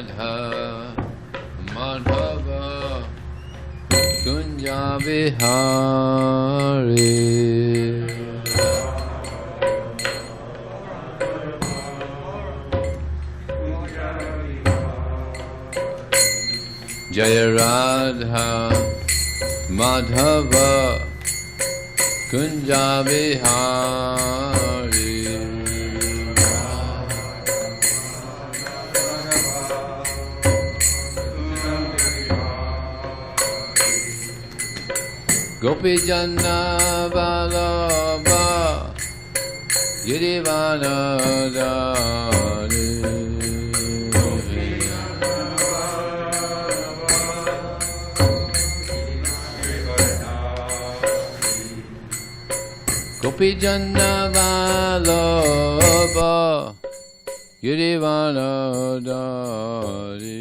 Radha Madhava Kunja Vihari Jaya Radha Madhava Kunja Vihari Gopi Janna Vallabha Girivana Dhari Gopi Janna Vallabha Girivana Dhari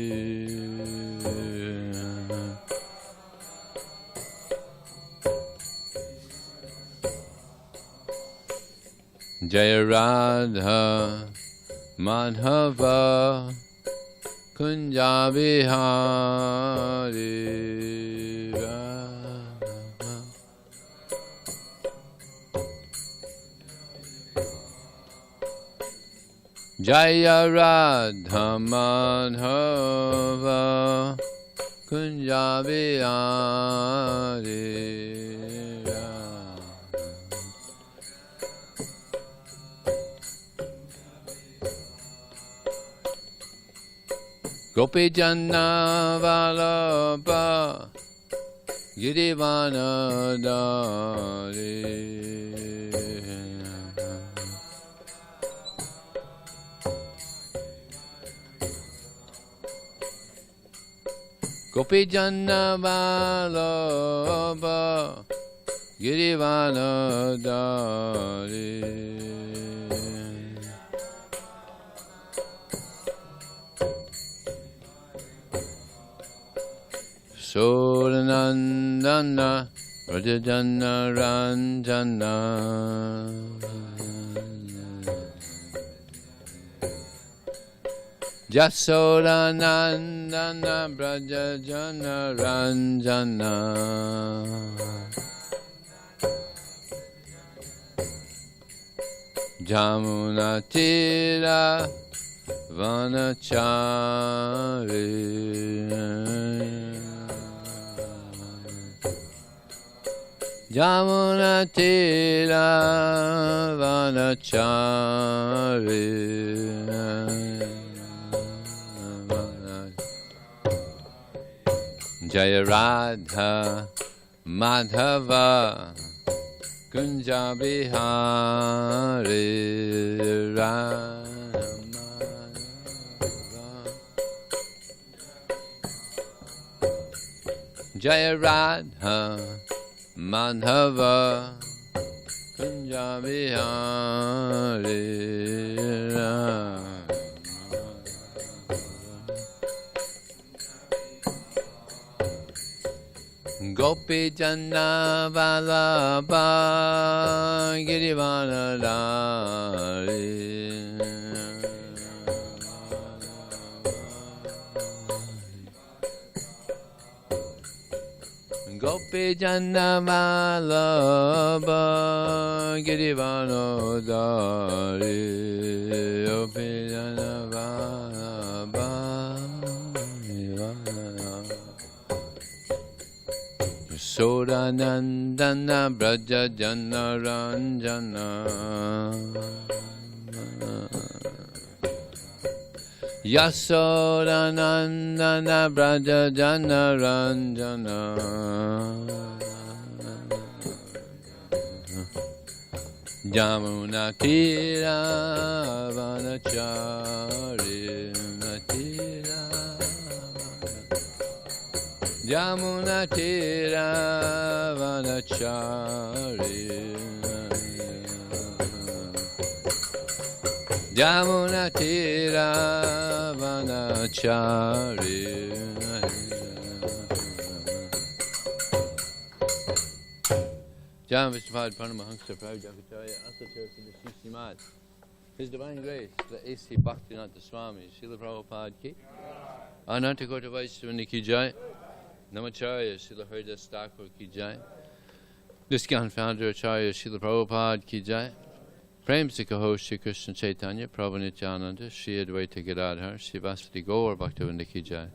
Jaya Radha Madhava Kunja Vihari Jaya Radha Madhava Kunja Vihari Gopi Janna Vallabha Girivana Dhari Gopi Janna Vallabha Girivana Dhari Sodanandana Rajajana Ranjana Jasodanandana Brajajana Ranjana Jamuna Tira Vanachari Jamuna Tira Vanachari Jaya Radha Madhava Kunja Vihari Rama Jaya Radha Madhava Kunja Vihari Rama Gopi Janna Vallabha Girivana Dhari Gopi Janna Vallabha Girivana Dhari Gopi Janna Vallabha Sodanandana Brajajana Ranjana Yasodanandana Brajajana Ranjana Jamuna Tira Vanachari Natira Jamuna Tira Vanachari Jamuna Tira Vanachari Jam Vishwad Pranamahangsa Prajapitaya Asatya Siddhimad His Divine Grace, the A.C. Bhakti Swami, Srila Prabhupada ki, Ananta Kota Vaishnava ki jai, Namacharya, Srila Haridas Thakur ki jai, ISKCON founder Acharya Srila Prabhupada ki jai, Prem Sikaho Shri Krishna Chaitanya, Prabhu Nityananda, Shri Advaita Gadadhar, Shri Vasudeva Gaur Bhaktivinoda ki jai,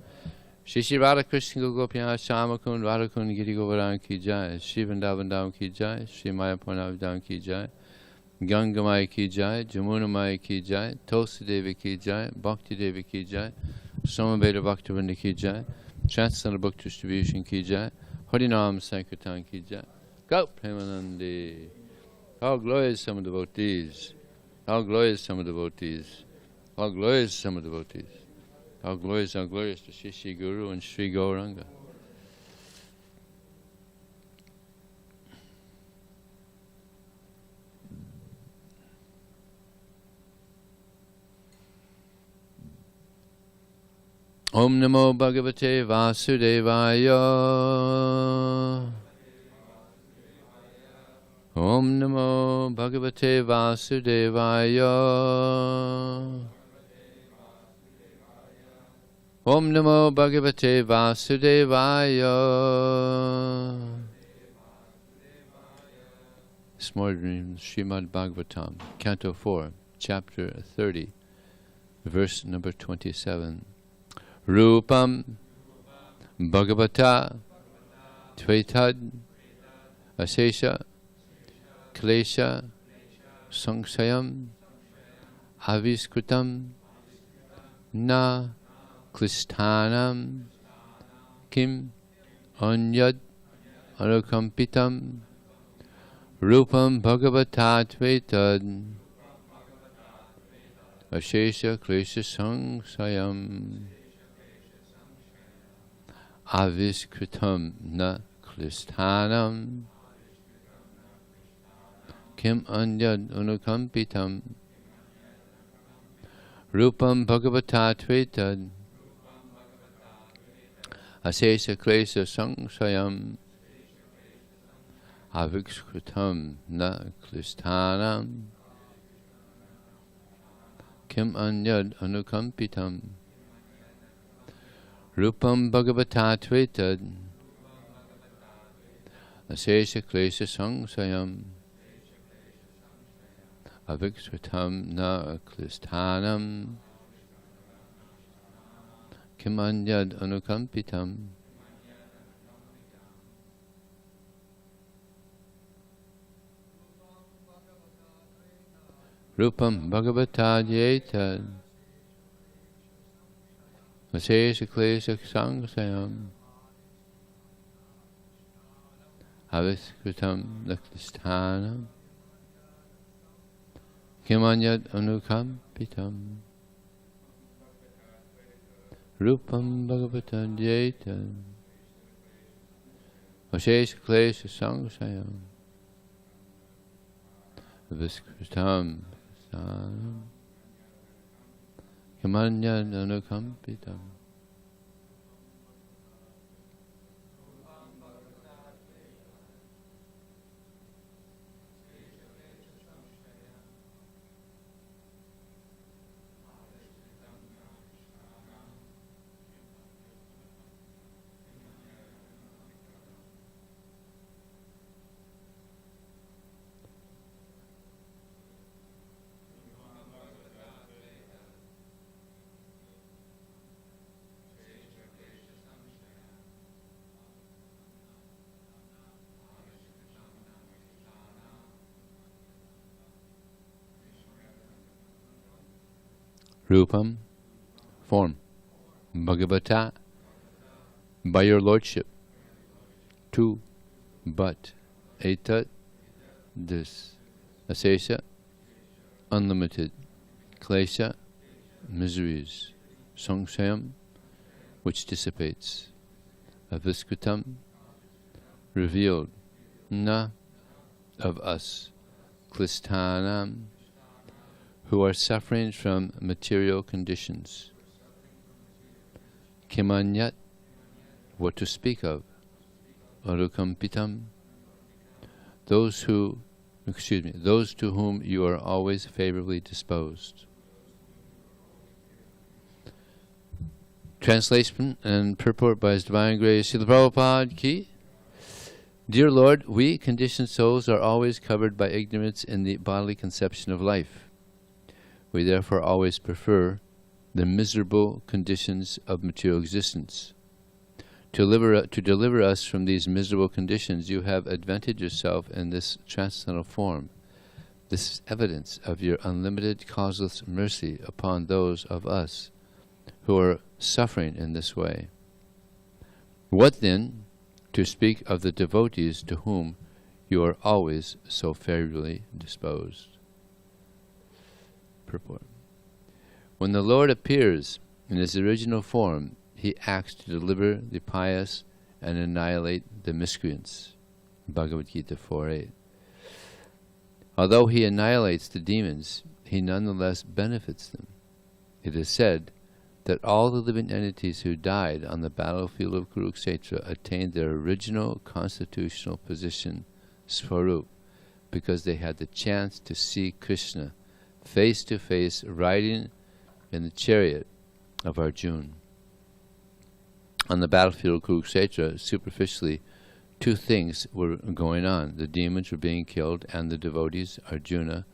Shri Shri Radha Krishna Gopinath Shamakund, Radhakund Giri Govardhan ki jai, Shri Vrindavan Dham ki jai, Shri Mayapurna Dham ki jai, Ganga Maya ki jai, Jamuna Maya ki jai, Tulsi Devi ki jai, Bhakti Devi ki jai, Somaveda Bhaktivinoda ki jai, Transcendental Book Distribution ki jai, Harinam Sankirtan ki jai. Go Premanandi. How glorious some of the devotees. How glorious some of the devotees. How glorious some of the devotees. How glorious to Shri Shri Guru and Shri Gauranga. Om Namo Bhagavate Vasudevaya. Om Namo Bhagavate Vasudevaya. Om Namo Bhagavate Vasudevaya. This morning, Srimad Bhagavatam, Canto 4, Chapter 30, verse number 27. Rupam Bhagavata Tvaitad Asesha Klesha Sangsayam Aviskrutam Na Klisthanam Kim Anyad Anukampitam Rupam Bhagavata Tvaitad Asesha Klesha Sangsayam Aviskritam na klisthanam kim anyad anukampitam rupam bhagavata tvetad asesha klesha sangsayam aviskritam na klisthanam kim anyad anukampitam Rupam Bhagavata Tvetad Asesha Klesha Sangsayam Aviksritam Na Klisthanam Kimanyad Anukampitam Rupam Bhagavata Yetad Asesha Klesha Sangsayam Aviskritam Naklisthanam Kimanyad Anukampitam Rupam Bhagavata Dyetam Asesha Klesha Sangsayam Aviskritam Naklisthanam Kimanyad Anukampitam Rupam, form, Bhagavata, by your lordship, tu, but, etat, this, asesha, unlimited, klesha, miseries, sangsayam, which dissipates, aviskritam, revealed, na, of us, klisthanam, who are suffering from material conditions. Kimanyat, what to speak of. Arukampitam, those who those to whom you are always favorably disposed. Translation and purport by His Divine Grace Srila Prabhupada Ki. Dear Lord, we conditioned souls are always covered by ignorance in the bodily conception of life. We therefore always prefer the miserable conditions of material existence. To deliver us from these miserable conditions, you have advented yourself in this transcendental form. This is evidence of your unlimited causeless mercy upon those of us who are suffering in this way. What then to speak of the devotees to whom you are always so favorably disposed? Purport. When the Lord appears in His original form, He acts to deliver the pious and annihilate the miscreants. Bhagavad Gita 4.8. Although He annihilates the demons, He nonetheless benefits them. It is said that all the living entities who died on the battlefield of Kurukshetra attained their original constitutional position, Svarup, because they had the chance to see Krishna face to face riding in the chariot of Arjuna. On the battlefield of Kurukshetra, superficially, two things were going on. The demons were being killed and the devotees, Arjuna,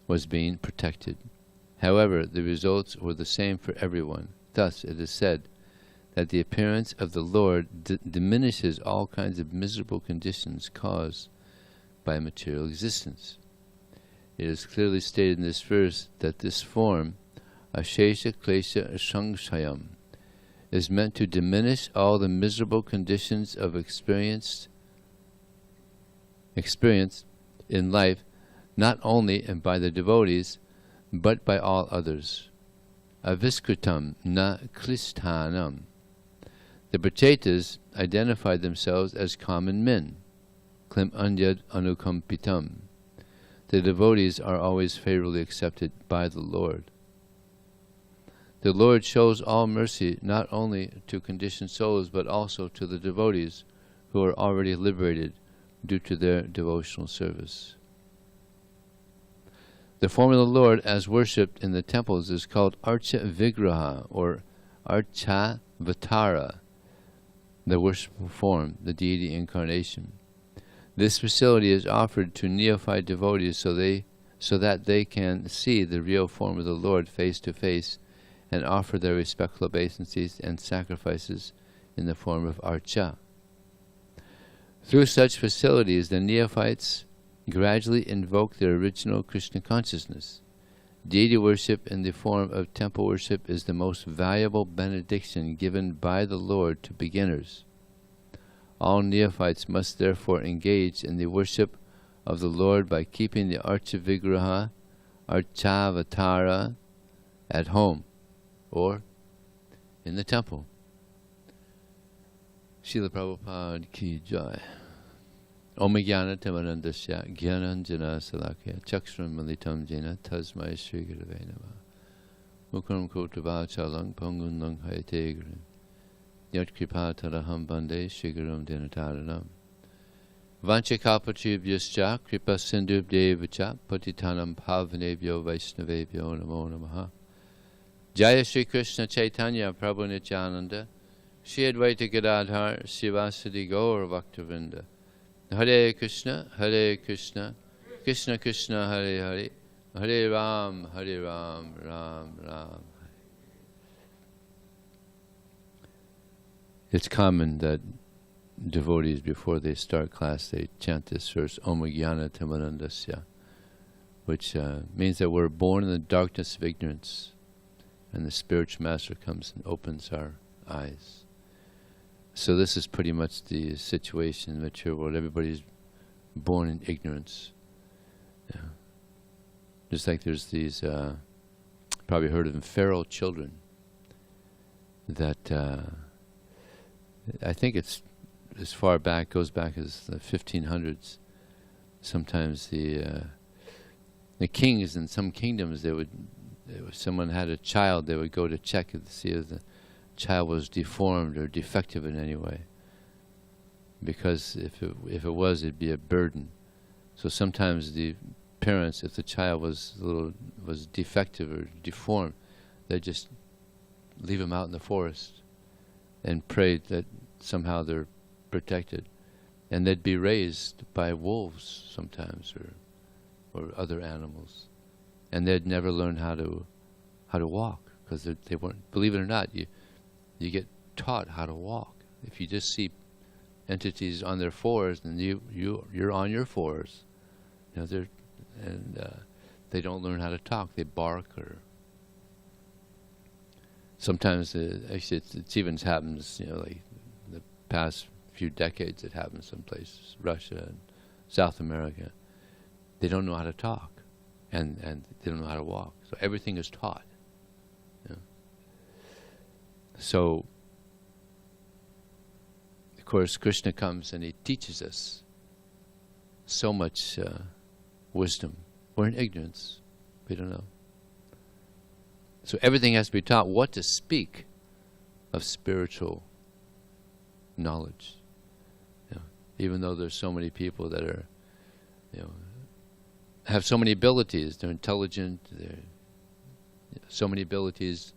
was being protected. However, the results were the same for everyone. Thus, it is said that the appearance of the Lord diminishes all kinds of miserable conditions caused by material existence. It is clearly stated in this verse that this form, Ashesha Klesha Sangshayam, is meant to diminish all the miserable conditions of experience in life, not only by the devotees, but by all others. Aviskritam na klisthanam. The Prachetas identified themselves as common men. Klim anyad anukampitam. The devotees are always favorably accepted by the Lord. The Lord shows all mercy not only to conditioned souls, but also to the devotees who are already liberated due to their devotional service. The form of the Lord as worshipped in the temples is called Archa Vigraha or Archa Vatara, the worshipful form, the deity incarnation. This facility is offered to neophyte devotees so that they can see the real form of the Lord face to face and offer their respectful obeisances and sacrifices in the form of Archa. Through such facilities, the neophytes gradually invoke their original Krishna consciousness. Deity worship in the form of temple worship is the most valuable benediction given by the Lord to beginners. All neophytes must therefore engage in the worship of the Lord by keeping the Archa Vigraha, Archavatara, at home or in the temple. Srila Prabhupada Ki Jai. Om Jnana Timarandasya Jnananjana Salakya Chakshram Malitam Jena Tasmai Shri Gurave Namah. Mukram Kotava Chalang Pangun Lang Hayate Gurim Yat Kripa Taraham Bande Shri Gurum Dinataranam Vanchakalpachibhyascha Kripa Sindhubdevacha Patitanam Pavanebhyo Vaishnavebhyo Namo Namaha. Jaya Shri Krishna Chaitanya Prabhu Nityananda Shri Advaita Gadadhar Sivasadi Gaur Bhaktavinda. Hare Krishna, Krishna Krishna, Hare Hare, Hare Ram, Ram Ram. It's common that devotees, before they start class, they chant this verse, Om Jnana Timarandasya, which means that we're born in the darkness of ignorance, and the spiritual master comes and opens our eyes. So this is pretty much the situation in the material world. Everybody's born in ignorance. Yeah. Just like there's these, probably heard of them, feral children that I think it's as far back, goes back as the 1500s. Sometimes the kings in some kingdoms, if someone had a child, they would go to check to see if the child was deformed or defective in any way, because if it was, it'd be a burden So sometimes the parents, if the child was defective or deformed, they just leave him out in the forest and pray that somehow they're protected. And they'd be raised by wolves sometimes, or other animals, and they'd never learn how to walk, because they weren't. Believe it or not, you get taught how to walk. If you just see entities on their fours, then you're on your fours. They don't learn how to talk. They bark, or sometimes actually it even happens. Like the past few decades, it happens some places, Russia and South America. They don't know how to talk, and they don't know how to walk. So everything is taught. So, of course, Krishna comes and he teaches us so much wisdom. We're in ignorance. We don't know. So everything has to be taught. What to speak of spiritual knowledge. Even though there's so many people that are, have so many abilities. They're intelligent. They're so many abilities,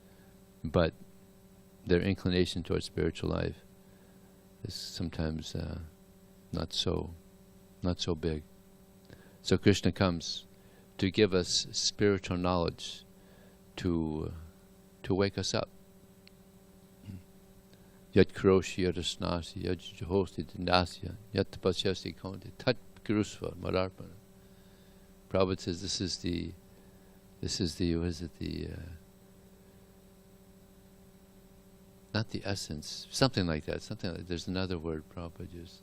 but their inclination towards spiritual life is sometimes not so big. So Krishna comes to give us spiritual knowledge, to wake us up. Yat karoshi yadasnasi yat jahosti dindasya yat tapasyasi konti tat kirusva madarpana. Prabhupada says this is the not the essence, something like that. There's another word Prabhupada used.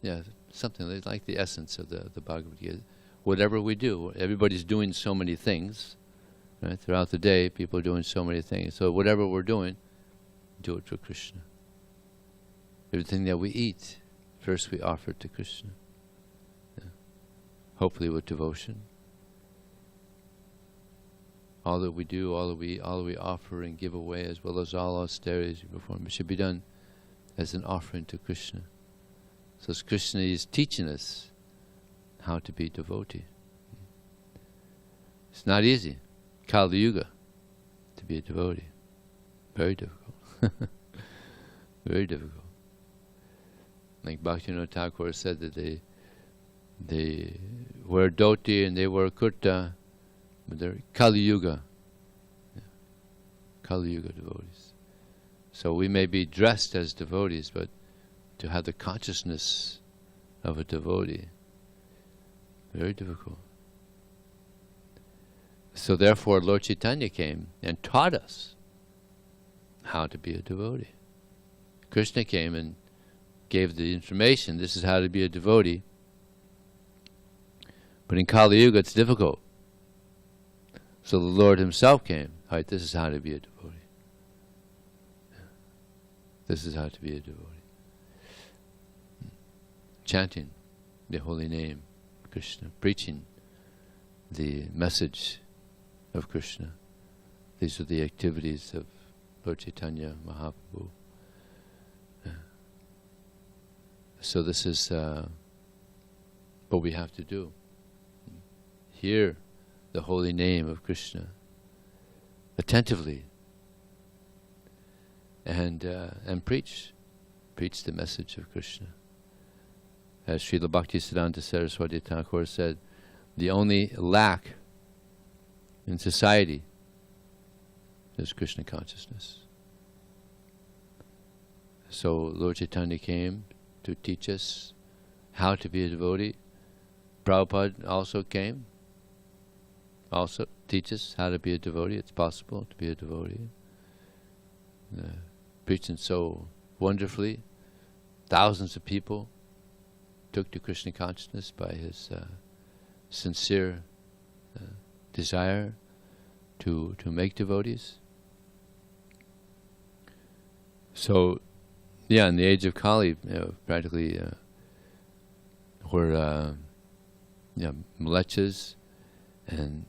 Yeah, something like the essence of the Bhagavad Gita. Whatever we do, everybody's doing so many things, right? Throughout the day, people are doing so many things. So whatever we're doing, do it for Krishna. Everything that we eat, first we offer it to Krishna. Yeah. Hopefully with devotion. All that we do, all that we offer and give away, as well as all austerities we perform, it should be done as an offering to Krishna. So Krishna is teaching us how to be devotee. It's not easy. Kali Yuga, to be a devotee. Very difficult. Very difficult. Like Bhakti Thakur said that they wear dhoti and they wear kurta, but they're Kali Yuga. Yeah. Kali Yuga devotees. So we may be dressed as devotees, but to have the consciousness of a devotee, very difficult. So therefore Lord Chaitanya came and taught us how to be a devotee. Krishna came and gave the information, this is how to be a devotee. But in Kali Yuga it's difficult. So the Lord himself came, alright, this is how to be a devotee. This is how to be a devotee. Chanting the holy name of Krishna, preaching the message of Krishna. These are the activities of Lord Chaitanya Mahaprabhu. So this is what we have to do. Hear the holy name of Krishna attentively and preach the message of Krishna. As Srila Bhaktisiddhanta Saraswati Thakur said, the only lack in society is Krishna consciousness. So Lord Chaitanya came to teach us how to be a devotee. Prabhupada also came, also teach us how to be a devotee. It's possible to be a devotee. Preaching so wonderfully. Thousands of people took to Krishna consciousness by his sincere desire to make devotees. So, yeah, in the age of Kali, practically were mlechas and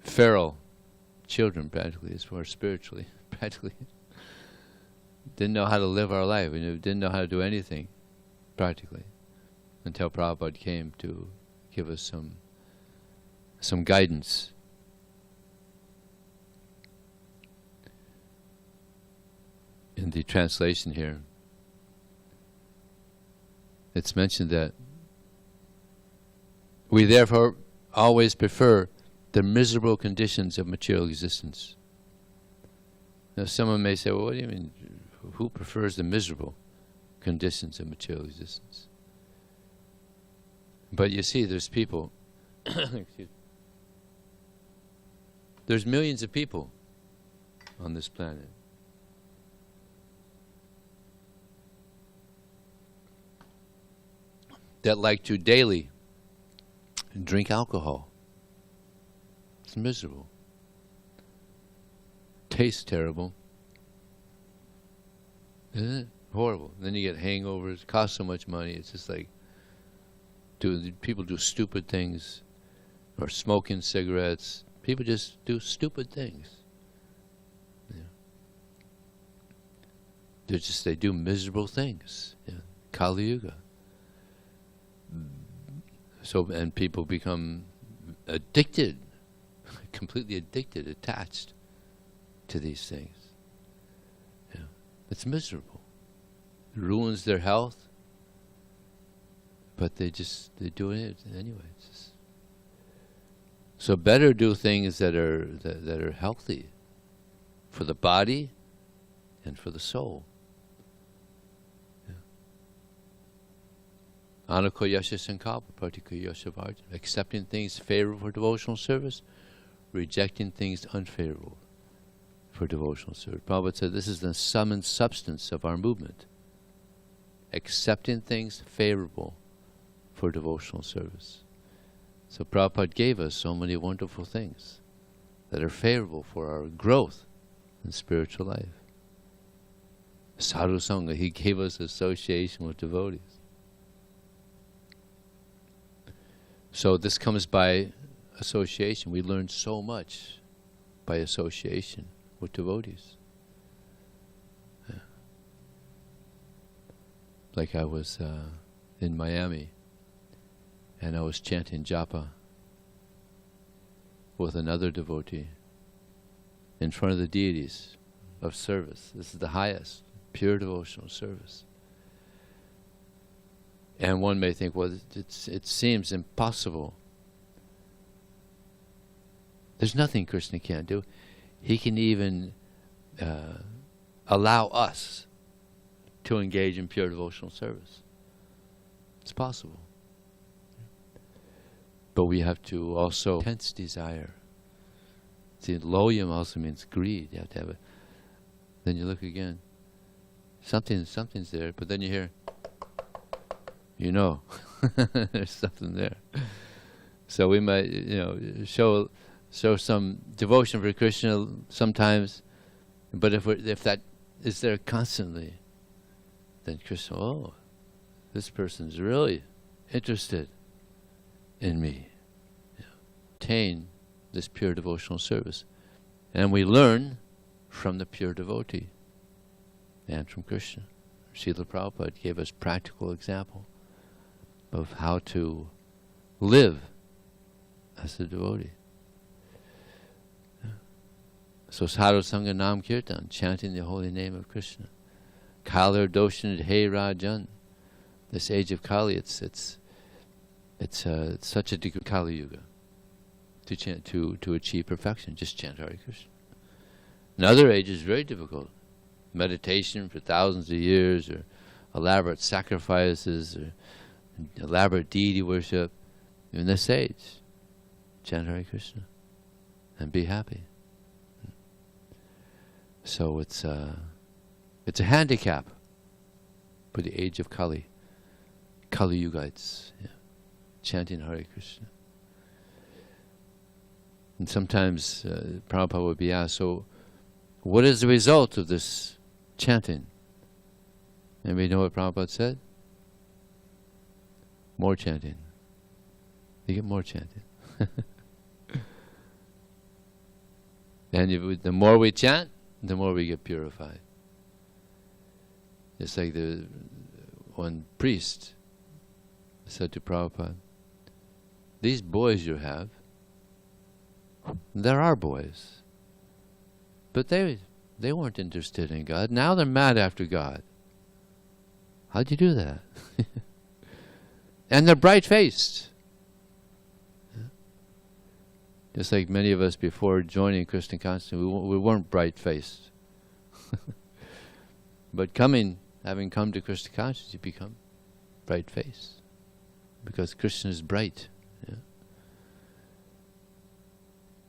feral children, practically, as far as spiritually, practically. Didn't know how to live our life. We didn't know how to do anything, practically. until Prabhupada came to give us some guidance. In the translation here, it's mentioned that we therefore always prefer the miserable conditions of material existence. Now someone may say, well, what do you mean? Who prefers the miserable conditions of material existence? But you see, there's people, there's millions of people on this planet. That like to daily drink alcohol. It's miserable. Tastes terrible. Isn't it? Horrible. Then you get hangovers, costs so much money. It's just like, people do stupid things, or smoking cigarettes. People just do stupid things. Yeah. They do miserable things. Yeah. Kali Yuga. So, and people become addicted, completely addicted, attached to these things. Yeah. It's miserable. It ruins their health, but they do it anyway. So better do things that are healthy for the body and for the soul. Anakoyasha sankalpa partikoyasha varjana. Accepting things favorable for devotional service, rejecting things unfavorable for devotional service. Prabhupada said this is the sum and substance of our movement. Accepting things favorable for devotional service. So Prabhupada gave us so many wonderful things that are favorable for our growth in spiritual life. Sadhu Sangha, he gave us association with devotees. So this comes by association. We learn so much by association with devotees. Yeah. Like I was in Miami, and I was chanting japa with another devotee in front of the deities of service. This is the highest, pure devotional service. And one may think, well, it seems impossible. There's nothing Krishna can't do. He can even allow us to engage in pure devotional service. It's possible. But we have to also intense desire. See, loyam also means greed. You have to have it. Then you look again. Something's there, but then you hear, you know, there's something there. So we might, show some devotion for Krishna sometimes, but if that is there constantly, then Krishna, oh, this person's really interested in me. Attain this pure devotional service. And we learn from the pure devotee and from Krishna. Srila Prabhupada gave us practical example of how to live as a devotee. So Sadhu Sangha Nam Kirtan, chanting the holy name of Krishna. Kalir Doshan Hey Rajan. This age of Kali, it's such a degree Kali Yuga to chant to achieve perfection. Just chant Hare Krishna. Another age is very difficult. Meditation for thousands of years, or elaborate sacrifices, or elaborate deity worship. In this age, chant Hare Krishna and be happy. So it's a handicap for the age of Kali. Kali Yugites, chanting Hare Krishna. And sometimes Prabhupada would be asked, so what is the result of this chanting? Anybody know what Prabhupada said? More chanting. You get more chanting. And the more we chant, the more we get purified. It's like the one priest said to Prabhupada, these boys you have, they're our boys. But they weren't interested in God. Now they're mad after God. How'd you do that? And they're bright-faced. Just like many of us before joining Krishna consciousness, we weren't bright-faced. But having come to Krishna consciousness, you become bright-faced. Because Krishna is bright. Yeah?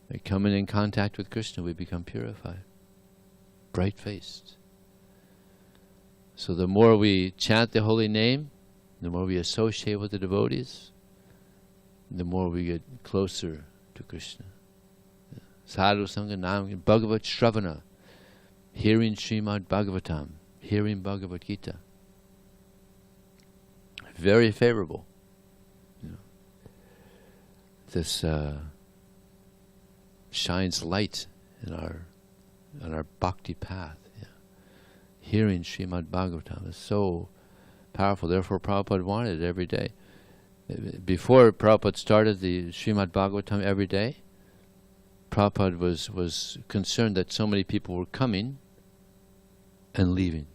By coming in contact with Krishna, we become purified. Bright-faced. So the more we chant the holy name, the more we associate with the devotees, the more we get closer to Krishna. Sadhu Sangha Nam Bhagavat Shravana, hearing Srimad Bhagavatam, hearing Bhagavad Gita. Very favorable. This shines light in our bhakti path. Yeah. Hearing Srimad Bhagavatam is so powerful. Therefore, Prabhupada wanted it every day. Before Prabhupada started the Srimad Bhagavatam every day, Prabhupada was concerned that so many people were coming and leaving.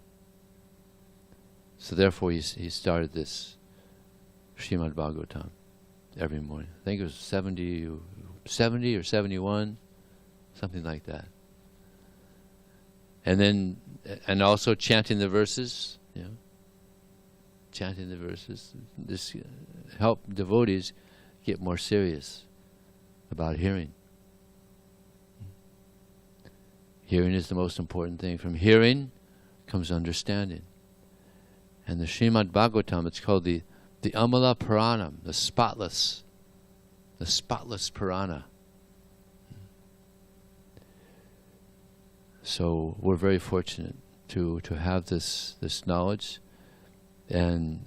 So therefore he started this Srimad Bhagavatam every morning. I think it was 70 or 71, something like that. And also chanting the verses, chanting the verses. This help devotees get more serious about hearing. Hearing is the most important thing. From hearing comes understanding. And the Srimad Bhagavatam, it's called the Amala Puranam, the spotless Purana. So we're very fortunate to have this knowledge, and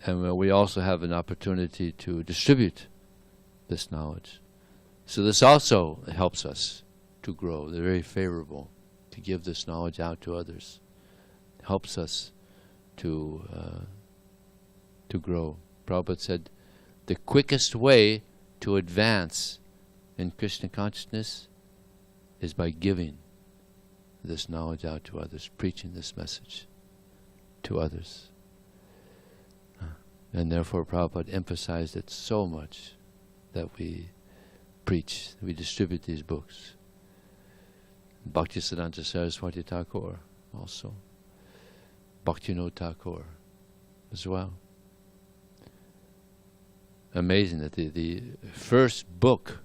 we also have an opportunity to distribute this knowledge. So this also helps us to grow. They're very favorable to give this knowledge out to others. It helps us to grow. Prabhupada said, the quickest way to advance in Krishna consciousness is by giving this knowledge out to others, preaching this message to others. And therefore Prabhupada emphasized it so much that we preach, we distribute these books. Bhaktisiddhanta Saraswati Thakur also. Bhaktivinoda Thakur as well. Amazing that the first book,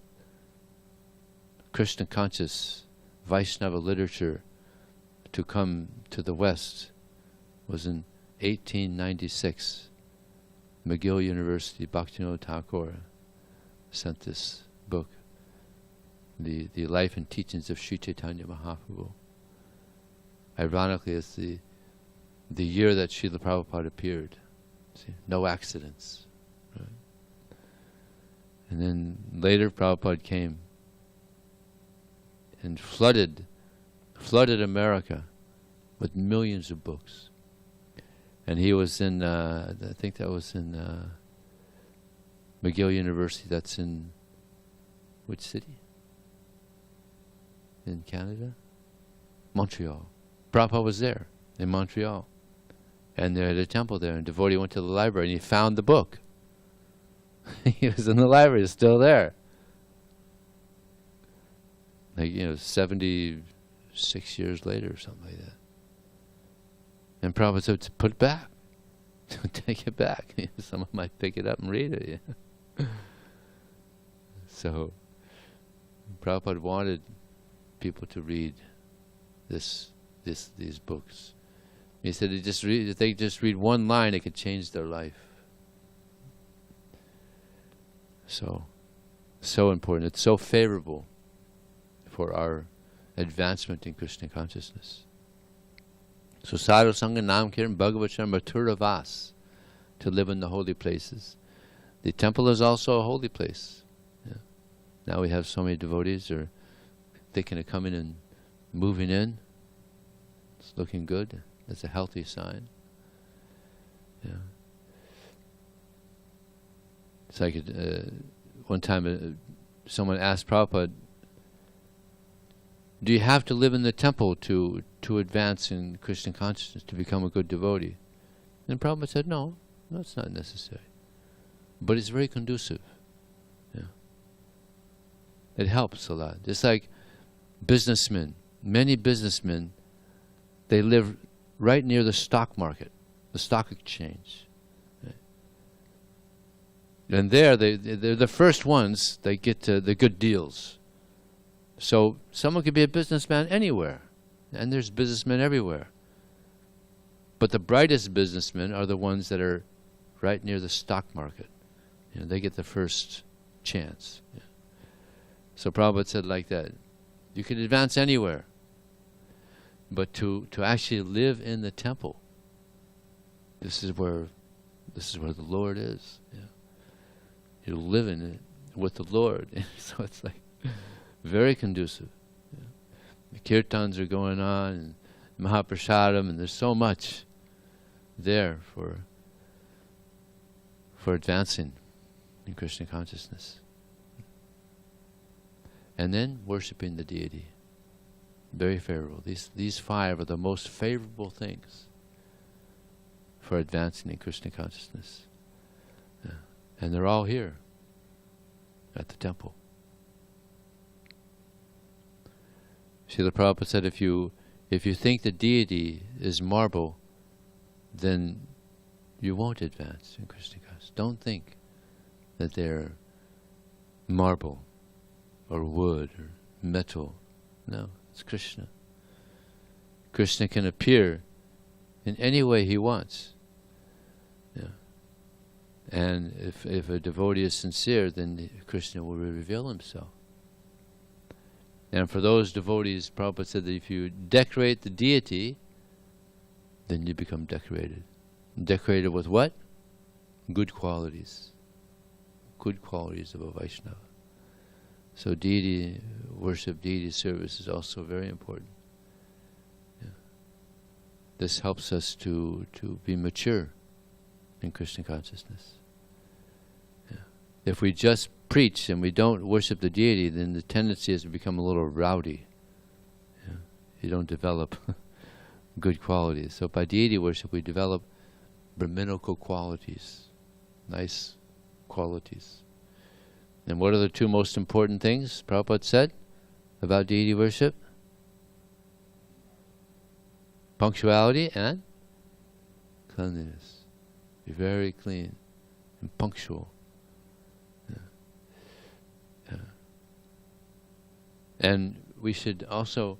Krishna conscious Vaishnava literature, to come to the West was in 1896. McGill University, Bhaktivinoda Thakur sent this book, the Life and Teachings of Sri Chaitanya Mahaprabhu. Ironically, it's the year that Srila Prabhupada appeared. See, no accidents. Right? And then later Prabhupada came and flooded America with millions of books. And he was in, I think that was in McGill University, that's in which city? In Canada? Montreal. Prabhupada was there, in Montreal. And they had a temple there, and a devotee went to the library and he found the book. He was in the library, it's still there. 76 years later or something like that. And Prabhupada said, put it back. Take it back. Someone might pick it up and read it. Yeah. So Prabhupada wanted people to read these books. He said if they just read one line, it could change their life. So important. It's so favorable for our advancement in Krishna consciousness. So Sadhu Sangha Nam Kiran Bhagavachan Mathura Vas, to live in the holy places. The temple is also a holy place. Yeah. Now we have so many devotees are thinking of coming and moving in. It's looking good. It's a healthy sign. Yeah. It's like one time someone asked Prabhupada, do you have to live in the temple to advance in Krishna consciousness, to become a good devotee? And Prabhupada said, no, it's not necessary. But it's very conducive. Yeah. It helps a lot. Just like businessmen. Many businessmen, they live right near the stock market, the stock exchange. Right? And they're the first ones that get the good deals. So someone could be a businessman anywhere, and there's businessmen everywhere. But the brightest businessmen are the ones that are right near the stock market. They get the first chance. Yeah. So Prabhupada said like that, you can advance anywhere, but to actually live in the temple, this is where the Lord is. Yeah. You live in it with the Lord. So it's like very conducive. Yeah. The kirtans are going on, and Mahaprasadam, and there's so much there for advancing in Krishna consciousness. And then worshipping the deity. Very favorable. These five are the most favorable things for advancing in Krishna consciousness. Yeah. And they're all here at the temple. Srila Prabhupada said, if you think the deity is marble, then you won't advance in Krishna consciousness. Don't think that they're marble or wood or metal. No, it's Krishna. Krishna can appear in any way he wants. Yeah. And if a devotee is sincere, then Krishna will reveal himself. And for those devotees, Prabhupada said that if you decorate the deity, then you become decorated. Decorated with what? Good qualities. Good qualities of a Vaishnava. So deity worship, deity service is also very important. Yeah. This helps us to be mature in Krishna consciousness. Yeah. If we just preach and we don't worship the deity, then the tendency is to become a little rowdy. Yeah. You don't develop good qualities. So by deity worship we develop Brahminical qualities, nice qualities. And what are the two most important things Prabhupada said about deity worship? Punctuality and cleanliness. Be very clean and punctual. Yeah. Yeah. And we should also,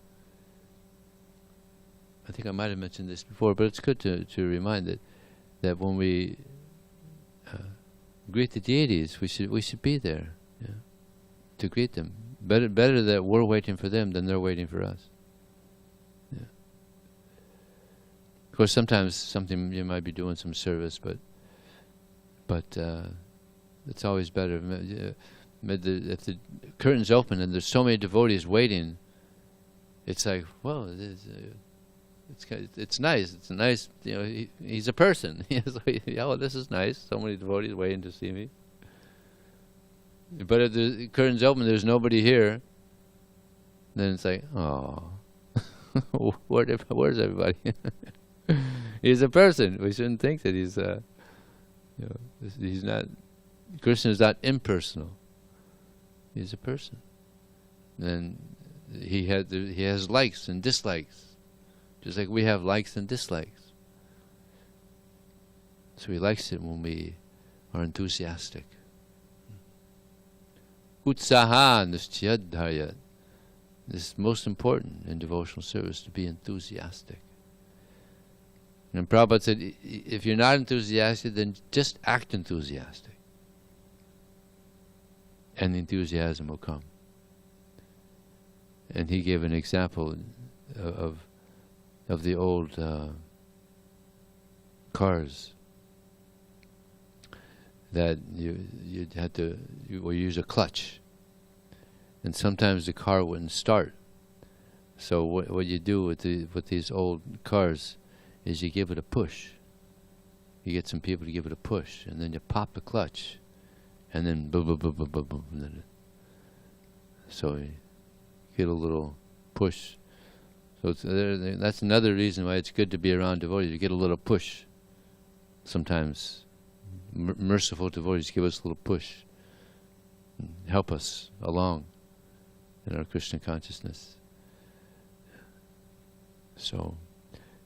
I think I might have mentioned this before, but it's good to remind that when we greet the deities, we should be there, yeah, to greet them. Better that we're waiting for them than they're waiting for us. Yeah. Of course, sometimes something you might be doing some service, but it's always better if the curtain's open and there's so many devotees waiting. It's like, well, it's nice. It's a nice, he's a person. Oh, this is nice. So many devotees waiting to see me. But if the curtain's open, there's nobody here. Then it's like, oh, where's everybody? He's a person. We shouldn't think that he's not. Krishna is not impersonal. He's a person, and he has likes and dislikes. Just like we have likes and dislikes. So he likes it when we are enthusiastic. Utsaha nischyadharya. This is most important in devotional service, to be enthusiastic. And Prabhupada said, if you're not enthusiastic, then just act enthusiastic. And the enthusiasm will come. And he gave an example of the old cars that you'd had to use a clutch, and sometimes the car wouldn't start. So what you do with these old cars is you give it a push. You get some people to give it a push, and then you pop the clutch, and then boom, boom, boom, boom, boom, boom. And then so you get a little push. So that's another reason why it's good to be around devotees. You get a little push. Sometimes merciful devotees give us a little push, and help us along in our Krishna consciousness. So,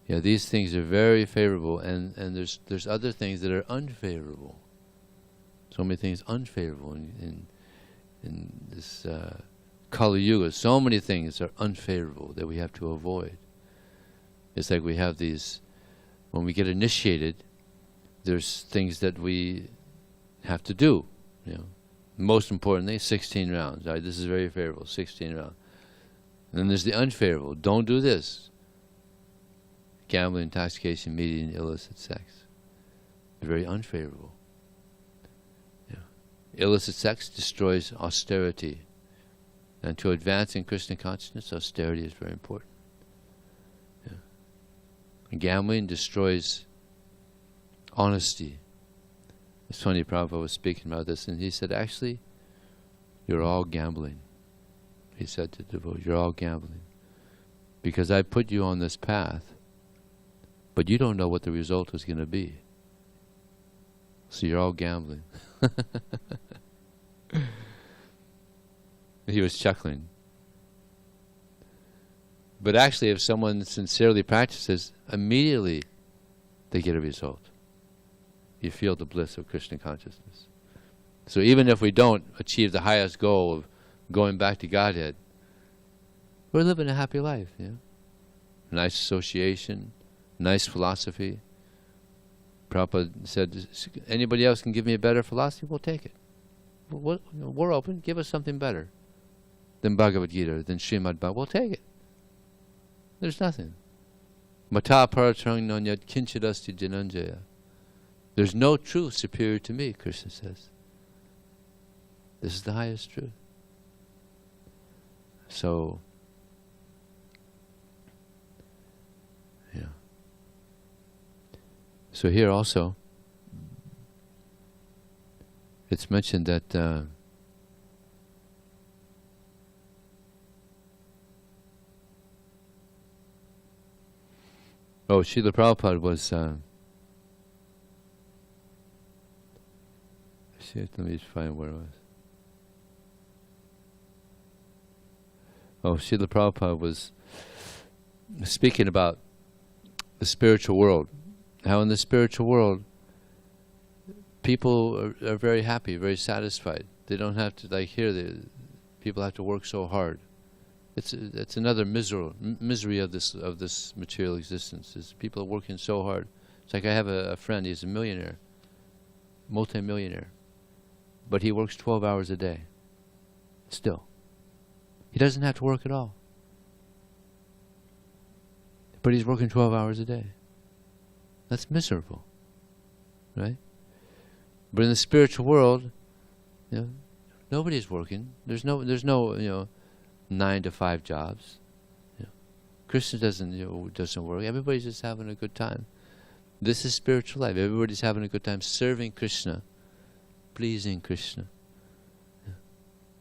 yeah, these things are very favorable, and there's other things that are unfavorable. So many things unfavorable in this Kali Yuga. So many things are unfavorable that we have to avoid. It's like we have these, when we get initiated, there's things that we have to do. Most importantly, 16 rounds. Right? This is very favorable, 16 rounds. And then there's the unfavorable. Don't do this. Gambling, intoxication, meeting, illicit sex. Very unfavorable. Illicit sex destroys austerity. And to advance in Krishna consciousness, austerity is very important. And gambling destroys honesty. Swami Prabhupada was speaking about this, and he said, actually, you're all gambling. He said to the devotees, you're all gambling. Because I put you on this path, but you don't know what the result is going to be. So you're all gambling. He was chuckling. But actually, if someone sincerely practices, immediately they get a result. You feel the bliss of Krishna consciousness. So even if we don't achieve the highest goal of going back to Godhead, we're living a happy life. Nice association, nice philosophy. Prabhupada said, anybody else can give me a better philosophy, we'll take it. We're open, give us something better than Bhagavad Gita, than Srimad Bhagavatam, we'll take it. There's nothing. Mata paratrang nonyat kinchidasti jananjaya. There's no truth superior to me, Krishna says. This is the highest truth. So, so here also, it's mentioned that Srila Prabhupada was let me just find where it was. Srila Prabhupada was speaking about the spiritual world. How in the spiritual world, people are very happy, very satisfied. They don't have to, like here, people have to work so hard. It's another misery of this material existence. Is people are working so hard. It's like I have a friend. He's a millionaire, multi-millionaire, but he works 12 hours a day. Still, he doesn't have to work at all, but he's working 12 hours a day. That's miserable, right? But in the spiritual world, nobody's working. There's no 9 to 5 jobs. Krishna doesn't work. Everybody's just having a good time. This is spiritual life. Everybody's having a good time serving Krishna, pleasing Krishna.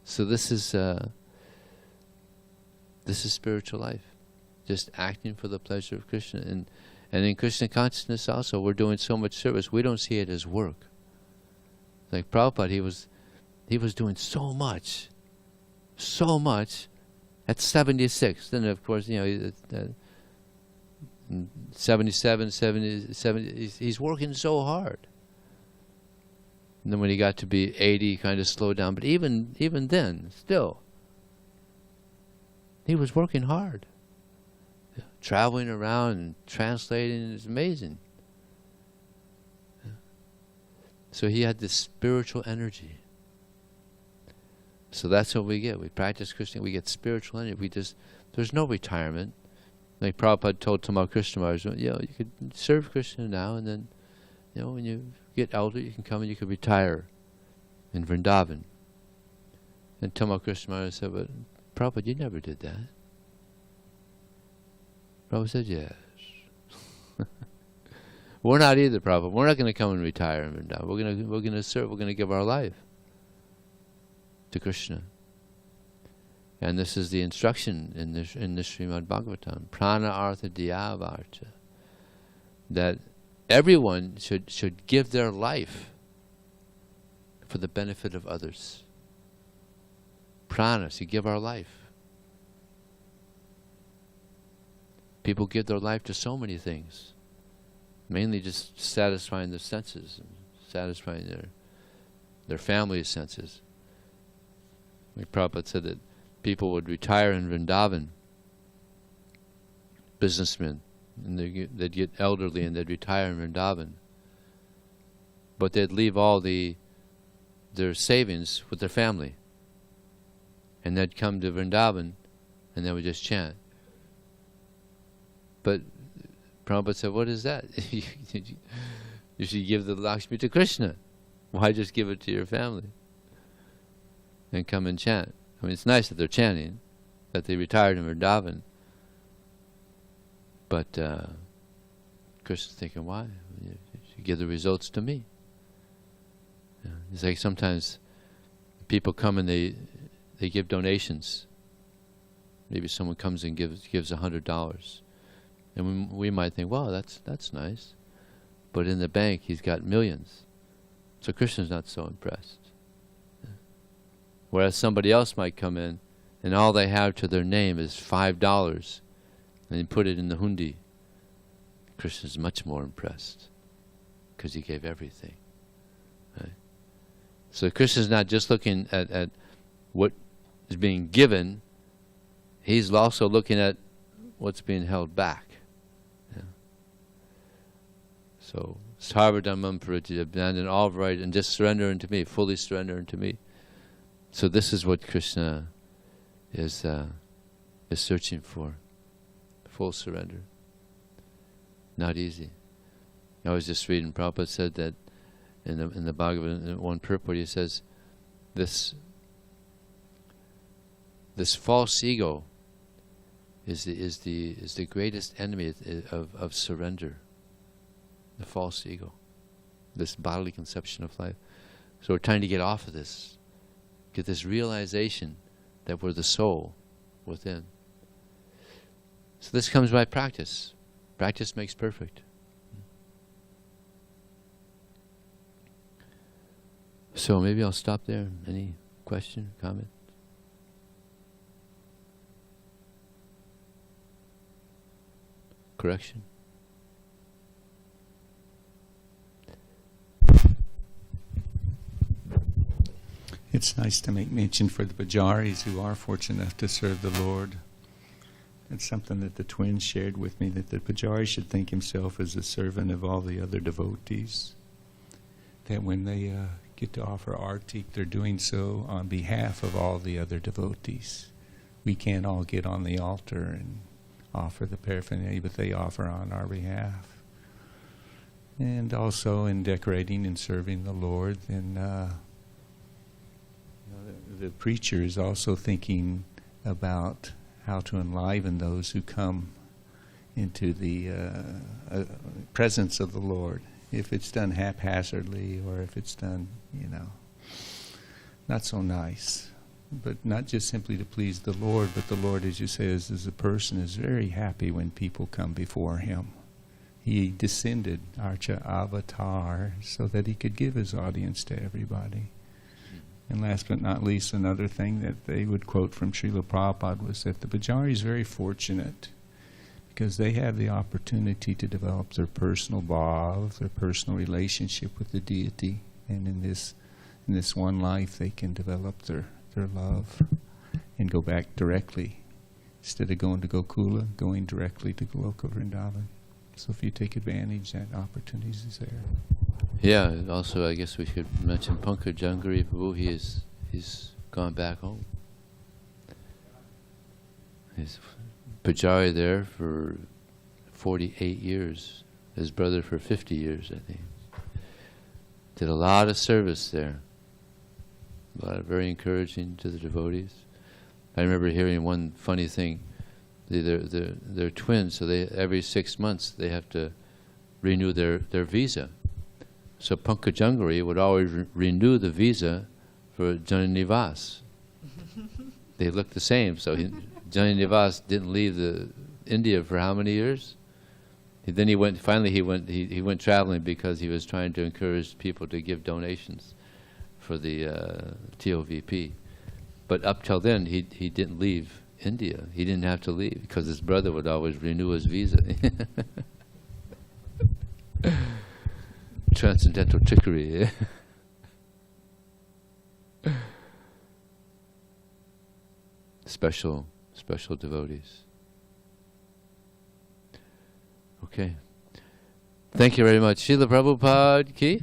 So this is spiritual life, just acting for the pleasure of Krishna. And in Krishna consciousness also, we're doing so much service, we don't see it as work. Like Prabhupada, he was doing so much at 76. Then of course, 77, 70, he's working so hard. And then when he got to be 80, he kind of slowed down. But even then, still, he was working hard. Traveling around and translating is amazing. So he had this spiritual energy. So that's what we get. We practice Krishna, we get spiritual energy. There's no retirement. Like Prabhupada told Tamal Krishna Maharaj, you could serve Krishna now, and then, when you get older, you can come and you can retire in Vrindavan. And Tamal Krishna Maharaj said, but Prabhupada, you never did that. Prabhupada said, yes. We're not either, Prabhupada. We're not going to come and retire in Vrindavan. We're going to serve. We're going to give our life. to Krishna. And this is the instruction in the Srimad Bhagavatam, prana artha diyavarcha, that everyone should give their life for the benefit of others. Prana, to give our life. People give their life to so many things, mainly just satisfying their senses, and satisfying their family's senses. Like Prabhupada said that people would retire in Vrindavan, businessmen, and they'd get elderly and they'd retire in Vrindavan. But they'd leave all their savings with their family. And they'd come to Vrindavan and they would just chant. But Prabhupada said, what is that? You should give the Lakshmi to Krishna. Why just give it to your family? And come and chant. I mean, it's nice that they're chanting, that they retired in Vrindavan. But Krishna's thinking, why? You should give the results to me. Yeah. It's like sometimes people come and they give donations. Maybe someone comes and gives $100. And we might think, wow, that's nice. But in the bank, he's got millions. So Krishna's not so impressed. Yeah. Whereas somebody else might come in, and all they have to their name is $5, and they put it in the hundi. Krishna's much more impressed, because he gave everything. Right? So Krishna's not just looking at what is being given, he's also looking at what's being held back. Yeah. So, sarvadhamam parijya, abandon all right and just surrender unto me, fully surrender unto me. So this is what Krishna is searching for, full surrender. Not easy. I was just reading, Prabhupada said that in the Bhagavad, in one purport, he says, this false ego is the greatest enemy of surrender. The false ego, this bodily conception of life. So we're trying to get off of this, get this realization that we're the soul within. So this comes by practice. Practice makes perfect. So maybe I'll stop there. Any question, comment? Correction? It's nice to make mention for the Pujaris who are fortunate enough to serve the Lord. It's something that the twins shared with me, that the Pujari should think himself as a servant of all the other devotees. That when they get to offer artik, they're doing so on behalf of all the other devotees. We can't all get on the altar and offer the paraphernalia, but they offer on our behalf. And also in decorating and serving the Lord, then the preacher is also thinking about how to enliven those who come into the presence of the Lord. If it's done haphazardly, or if it's done, not so nice. But not just simply to please the Lord, but the Lord, as you say, as a person, is very happy when people come before Him. He descended, Archa Avatar, so that He could give His audience to everybody. And last but not least, another thing that they would quote from Srila Prabhupada was that the Pujari is very fortunate because they have the opportunity to develop their personal bhav, their personal relationship with the deity, and in this one life they can develop their love and go back directly. Instead of going to Gokula, going directly to Goloka Vrindavan. So if you take advantage, that opportunity is there. Yeah, and also I guess we should mention Pankaj Jangari Prabhu. He's gone back home. He's Pujari there for 48 years. His brother for 50 years, I think. Did a lot of service there. A lot of very encouraging to the devotees. I remember hearing one funny thing. They're twins, so they every 6 months they have to renew their visa. So Pankaj Jangari would always renew the visa for Jananivas. They look the same. So Jananivas didn't leave India for how many years? Then he went. Finally, he went traveling because he was trying to encourage people to give donations for the TOVP. But up till then, he didn't leave India. He didn't have to leave because his brother would always renew his visa. Transcendental trickery. Special devotees. Okay. Thank you very much. Srila Prabhupada ki.